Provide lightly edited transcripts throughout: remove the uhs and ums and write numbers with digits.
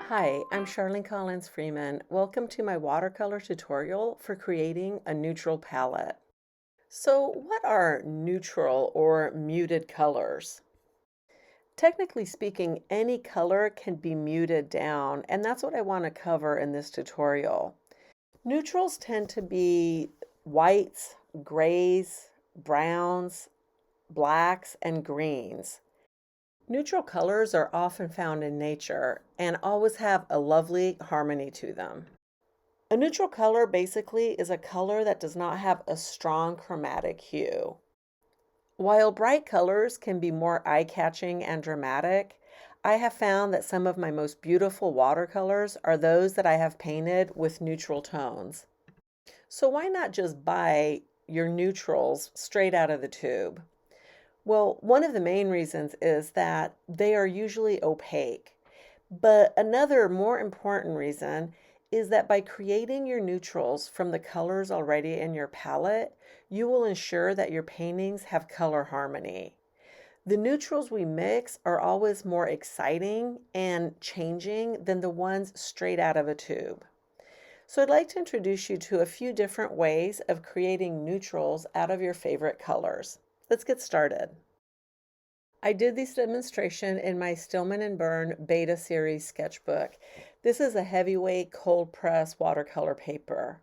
Hi, I'm Charlene Collins Freeman. Welcome to my watercolor tutorial for creating a neutral palette. So what are neutral or muted colors? Technically speaking, any color can be muted down, and that's what I want to cover in this tutorial. Neutrals tend to be whites, grays, browns, blacks, and greens. Neutral colors are often found in nature and always have a lovely harmony to them. A neutral color basically is a color that does not have a strong chromatic hue. While bright colors can be more eye-catching and dramatic, I have found that some of my most beautiful watercolors are those that I have painted with neutral tones. So why not just buy your neutrals straight out of the tube? Well, one of the main reasons is that they are usually opaque. But another more important reason is that by creating your neutrals from the colors already in your palette, you will ensure that your paintings have color harmony. The neutrals we mix are always more exciting and changing than the ones straight out of a tube. So I'd like to introduce you to a few different ways of creating neutrals out of your favorite colors. Let's get started. I did this demonstration in my Stillman and Burn Beta Series sketchbook. This is a heavyweight cold press watercolor paper.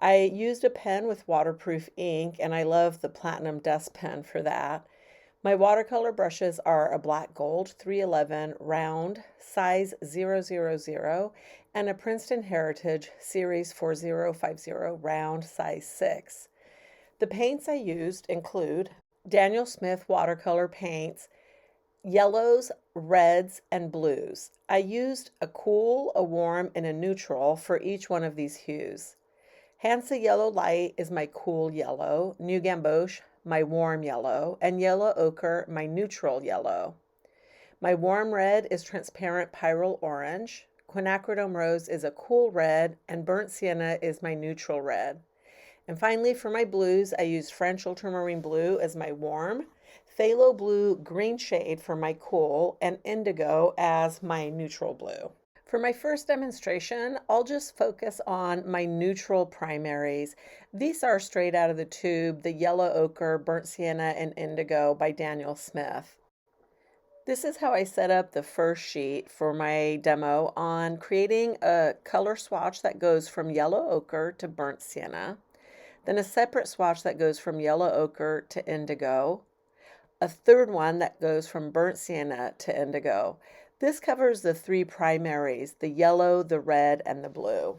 I used a pen with waterproof ink, and I love the Platinum Dust pen for that. My watercolor brushes are a black gold 311 round, size 000, and a Princeton Heritage Series 4050 round, size 6. The paints I used include Daniel Smith watercolor paints, yellows, reds, and blues. I used a cool, a warm, and a neutral for each one of these hues. Hansa Yellow Light is my cool yellow, New Gamboge my warm yellow, and Yellow Ochre my neutral yellow. My warm red is transparent Pyrrol orange, Quinacridone Rose is a cool red, and Burnt Sienna is my neutral red. And finally, for my blues, I used French Ultramarine blue as my warm, Phthalo blue green shade for my cool, and Indigo as my neutral blue. For my first demonstration, I'll just focus on my neutral primaries. These are straight out of the tube, the Yellow Ochre, Burnt Sienna, and Indigo by Daniel Smith. This is how I set up the first sheet for my demo on creating a color swatch that goes from Yellow Ochre to Burnt Sienna, then a separate swatch that goes from Yellow Ochre to Indigo, a third one that goes from Burnt Sienna to Indigo. This covers the three primaries, the yellow, the red, and the blue.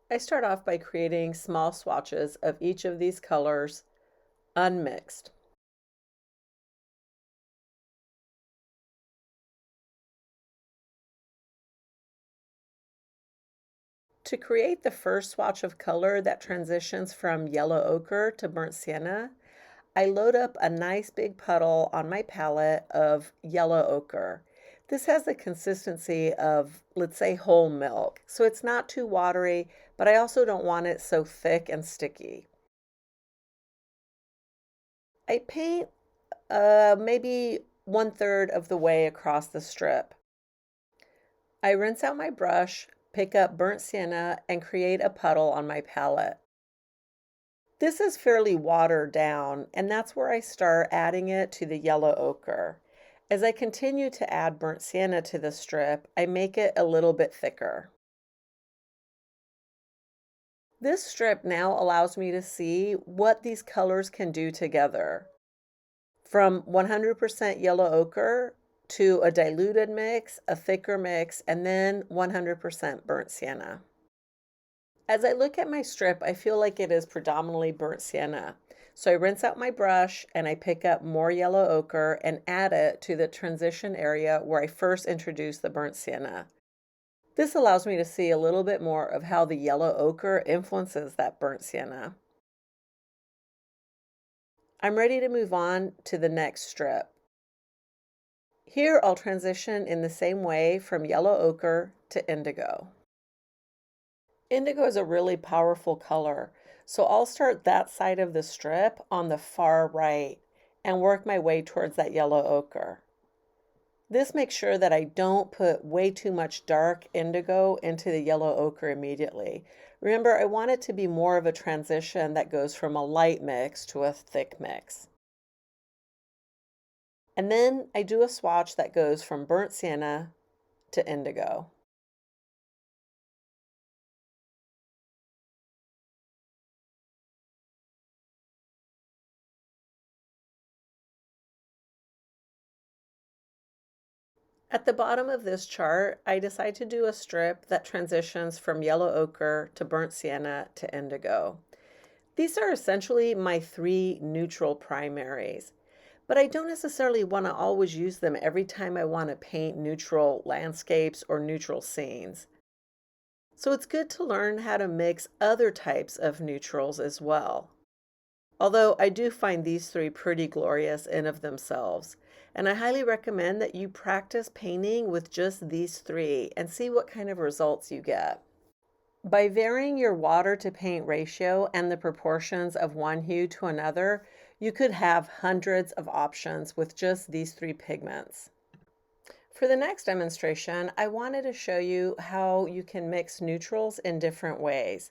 I start off by creating small swatches of each of these colors unmixed. To create the first swatch of color that transitions from Yellow Ochre to Burnt Sienna, I load up a nice big puddle on my palette of Yellow Ochre. This has the consistency of, let's say, whole milk. So it's not too watery, but I also don't want it so thick and sticky. I paint maybe 1/3 of the way across the strip. I rinse out my brush, pick up Burnt Sienna, and create a puddle on my palette. This is fairly watered down, and that's where I start adding it to the Yellow Ochre. As I continue to add Burnt Sienna to the strip, I make it a little bit thicker. This strip now allows me to see what these colors can do together. From 100% Yellow Ochre to a diluted mix, a thicker mix, and then 100% Burnt Sienna. As I look at my strip, I feel like it is predominantly Burnt Sienna. So I rinse out my brush and I pick up more Yellow Ochre and add it to the transition area where I first introduced the Burnt Sienna. This allows me to see a little bit more of how the Yellow Ochre influences that Burnt Sienna. I'm ready to move on to the next strip. Here I'll transition in the same way from Yellow Ochre to Indigo. Indigo is a really powerful color, so I'll start that side of the strip on the far right and work my way towards that Yellow Ochre. This makes sure that I don't put way too much dark indigo into the yellow ochre immediately. Remember, I want it to be more of a transition that goes from a light mix to a thick mix. And then I do a swatch that goes from burnt sienna to indigo. At the bottom of this chart, I decide to do a strip that transitions from yellow ochre to burnt sienna to indigo. These are essentially my three neutral primaries, but I don't necessarily want to always use them every time I want to paint neutral landscapes or neutral scenes. So it's good to learn how to mix other types of neutrals as well. Although I do find these three pretty glorious in of themselves, and I highly recommend that you practice painting with just these three and see what kind of results you get. By varying your water to paint ratio and the proportions of one hue to another, you could have hundreds of options with just these three pigments. For the next demonstration, I wanted to show you how you can mix neutrals in different ways.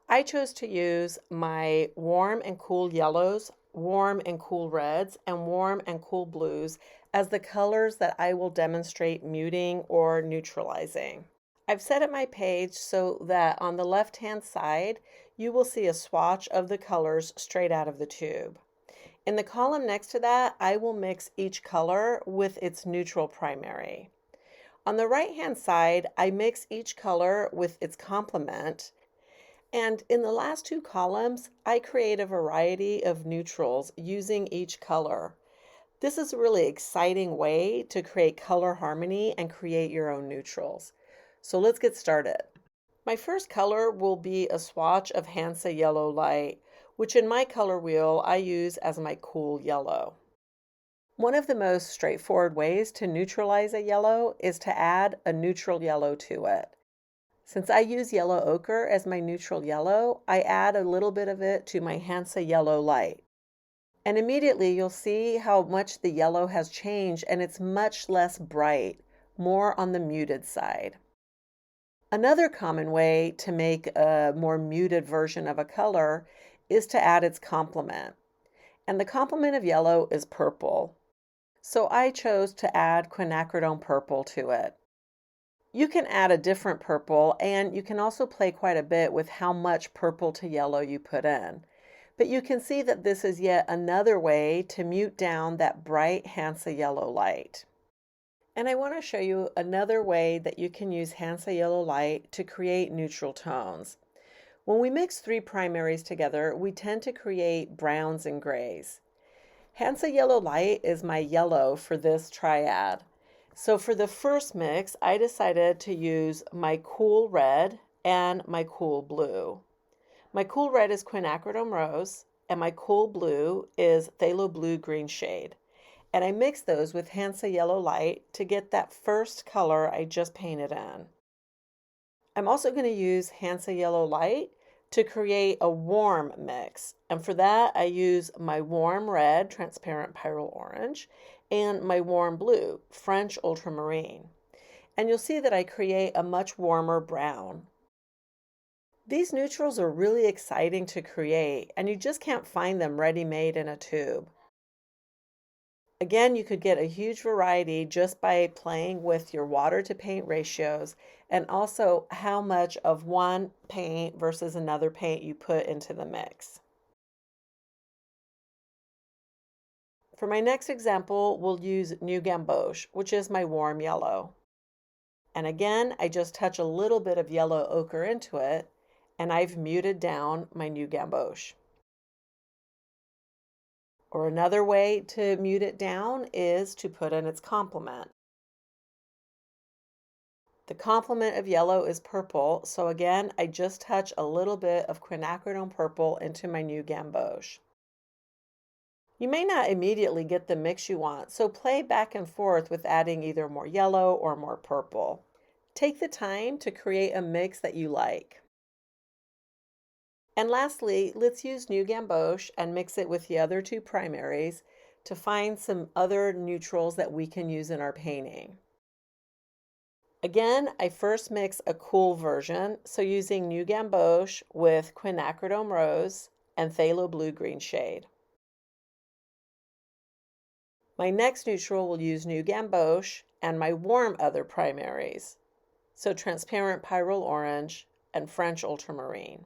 I chose to use my warm and cool yellows, warm and cool reds, and warm and cool blues as the colors that I will demonstrate muting or neutralizing. I've set up my page so that on the left-hand side, you will see a swatch of the colors straight out of the tube. In the column next to that, I will mix each color with its neutral primary. On the right-hand side, I mix each color with its complement. And in the last two columns, I create a variety of neutrals using each color. This is a really exciting way to create color harmony and create your own neutrals. So let's get started. My first color will be a swatch of Hansa Yellow Light, which in my color wheel I use as my cool yellow. One of the most straightforward ways to neutralize a yellow is to add a neutral yellow to it. Since I use yellow ochre as my neutral yellow, I add a little bit of it to my Hansa Yellow Light. And immediately you'll see how much the yellow has changed and it's much less bright, more on the muted side. Another common way to make a more muted version of a color is to add its complement. And the complement of yellow is purple. So I chose to add quinacridone purple to it. You can add a different purple, and you can also play quite a bit with how much purple to yellow you put in. But you can see that this is yet another way to mute down that bright Hansa Yellow Light. And I want to show you another way that you can use Hansa Yellow Light to create neutral tones. When we mix three primaries together, we tend to create browns and grays. Hansa Yellow Light is my yellow for this triad. So for the first mix, I decided to use my cool red and my cool blue. My cool red is Quinacridone Rose, and my cool blue is Phthalo Blue Green Shade. And I mix those with Hansa Yellow Light to get that first color I just painted in. I'm also going to use Hansa Yellow Light to create a warm mix. And for that, I use my warm red, transparent Pyrrol orange, and my warm blue, French Ultramarine. And you'll see that I create a much warmer brown. These neutrals are really exciting to create, and you just can't find them ready-made in a tube. Again, you could get a huge variety just by playing with your water to paint ratios and also how much of one paint versus another paint you put into the mix. For my next example, we'll use New Gamboge, which is my warm yellow. And again, I just touch a little bit of yellow ochre into it, and I've muted down my New Gamboge. Or another way to mute it down is to put in its complement. The complement of yellow is purple, so again, I just touch a little bit of quinacridone purple into my New Gamboge. You may not immediately get the mix you want, so play back and forth with adding either more yellow or more purple. Take the time to create a mix that you like. And lastly, let's use New Gamboge and mix it with the other two primaries to find some other neutrals that we can use in our painting. Again, I first mix a cool version, so using New Gamboge with Quinacridone Rose and Phthalo blue-green shade. My next neutral will use New Gamboge and my warm other primaries, so transparent Pyrrol orange and French ultramarine.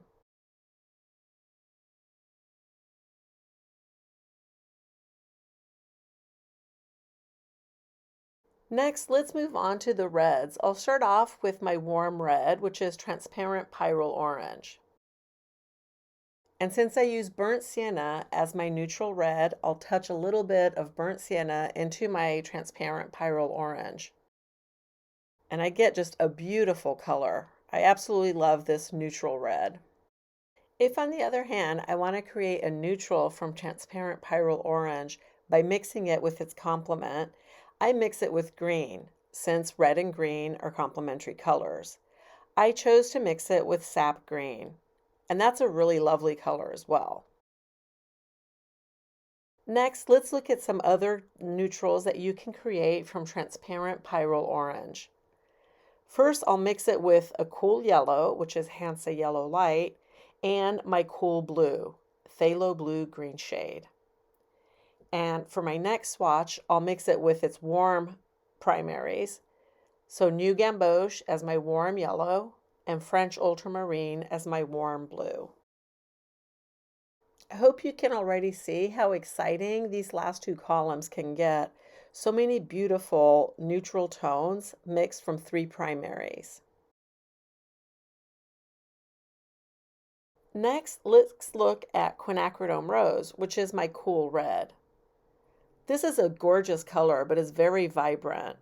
Next, let's move on to the reds. I'll start off with my warm red, which is transparent Pyrrol orange. And since I use burnt sienna as my neutral red, I'll touch a little bit of burnt sienna into my transparent Pyrrol orange. And I get just a beautiful color. I absolutely love this neutral red. If, on the other hand, I want to create a neutral from transparent Pyrrol orange by mixing it with its complement, I mix it with green, since red and green are complementary colors. I chose to mix it with sap green, and that's a really lovely color as well. Next, let's look at some other neutrals that you can create from transparent Pyrrol orange. First, I'll mix it with a cool yellow, which is Hansa Yellow Light, and my cool blue, Phthalo blue-green shade. And for my next swatch, I'll mix it with its warm primaries. So New Gamboge as my warm yellow and French ultramarine as my warm blue. I hope you can already see how exciting these last two columns can get. So many beautiful neutral tones mixed from three primaries. Next, let's look at Quinacridone Rose, which is my cool red. This is a gorgeous color, but is very vibrant.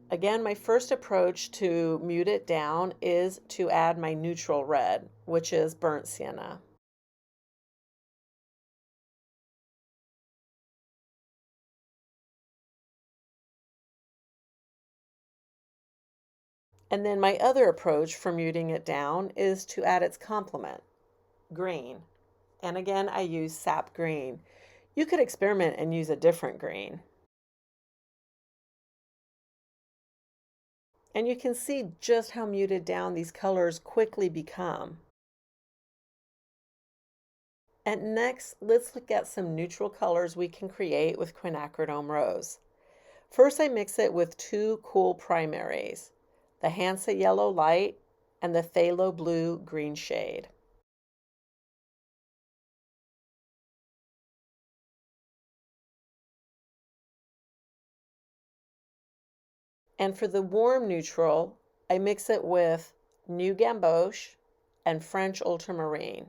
Again, my first approach to mute it down is to add my neutral red, which is burnt sienna. And then my other approach for muting it down is to add its complement, green. And again, I use sap green. You could experiment and use a different green. And you can see just how muted down these colors quickly become. And next, let's look at some neutral colors we can create with Quinacridone Rose. First, I mix it with two cool primaries, the Hansa Yellow Light and the Phthalo blue-green shade. And for the warm neutral, I mix it with New Gamboge and French ultramarine.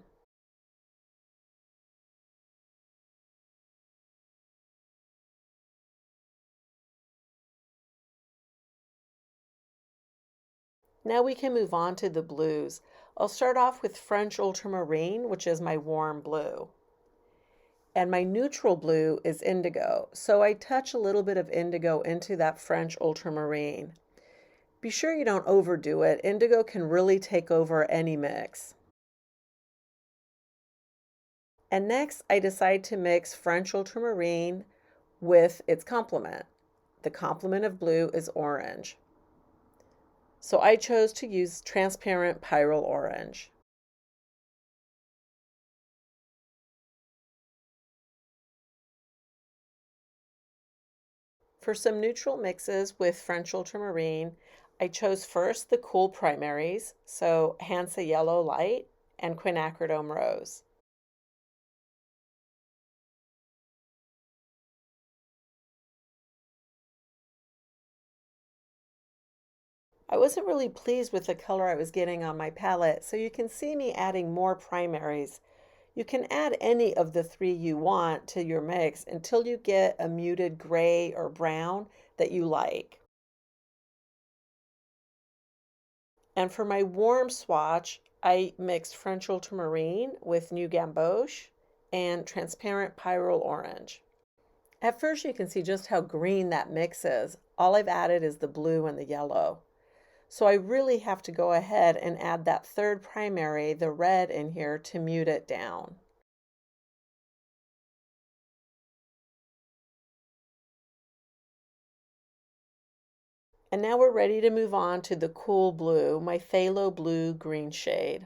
Now we can move on to the blues. I'll start off with French ultramarine, which is my warm blue. And my neutral blue is indigo, so I touch a little bit of indigo into that French ultramarine. Be sure you don't overdo it. Indigo can really take over any mix. And next, I decide to mix French ultramarine with its complement. The complement of blue is orange. So I chose to use transparent Pyrrol orange. For some neutral mixes with French ultramarine, I chose first the cool primaries, so Hansa Yellow Light and Quinacridone Rose. I wasn't really pleased with the color I was getting on my palette, so you can see me adding more primaries. You can add any of the three you want to your mix until you get a muted gray or brown that you like. And for my warm swatch, I mixed French ultramarine with New Gamboge and transparent Pyrrol orange. At first you can see just how green that mix is. All I've added is the blue and the yellow. So I really have to go ahead and add that third primary, the red, in here to mute it down. And now we're ready to move on to the cool blue, my phthalo blue green shade.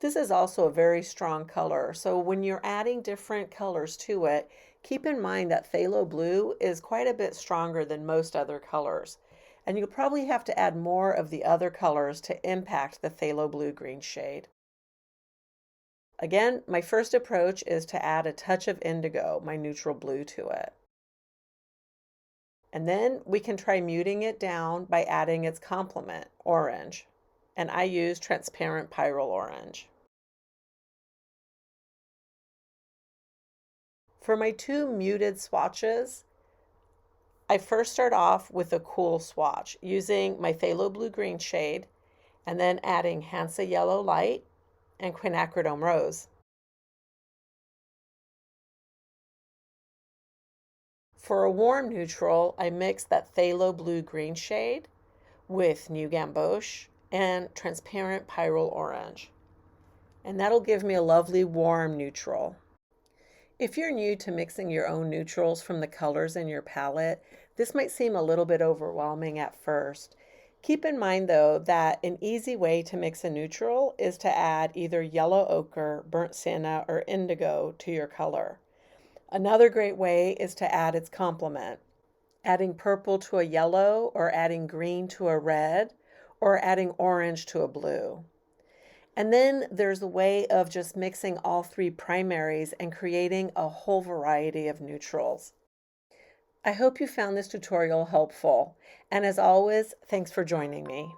This is also a very strong color, so when you're adding different colors to it, keep in mind that phthalo blue is quite a bit stronger than most other colors. And you'll probably have to add more of the other colors to impact the phthalo blue green shade. Again, my first approach is to add a touch of indigo, my neutral blue, to it. And then we can try muting it down by adding its complement, orange. And I use transparent Pyrrol orange. For my two muted swatches, I first start off with a cool swatch using my phthalo blue green shade and then adding Hansa yellow light and Quinacridone Rose. For a warm neutral, I mix that phthalo blue green shade with new Gamboge and transparent Pyrrol orange. And that'll give me a lovely warm neutral. If you're new to mixing your own neutrals from the colors in your palette, this might seem a little bit overwhelming at first. Keep in mind though that an easy way to mix a neutral is to add either yellow ochre, burnt sienna, or indigo to your color. Another great way is to add its complement, adding purple to a yellow, or adding green to a red, or adding orange to a blue. And then there's a way of just mixing all three primaries and creating a whole variety of neutrals. I hope you found this tutorial helpful, and as always, thanks for joining me.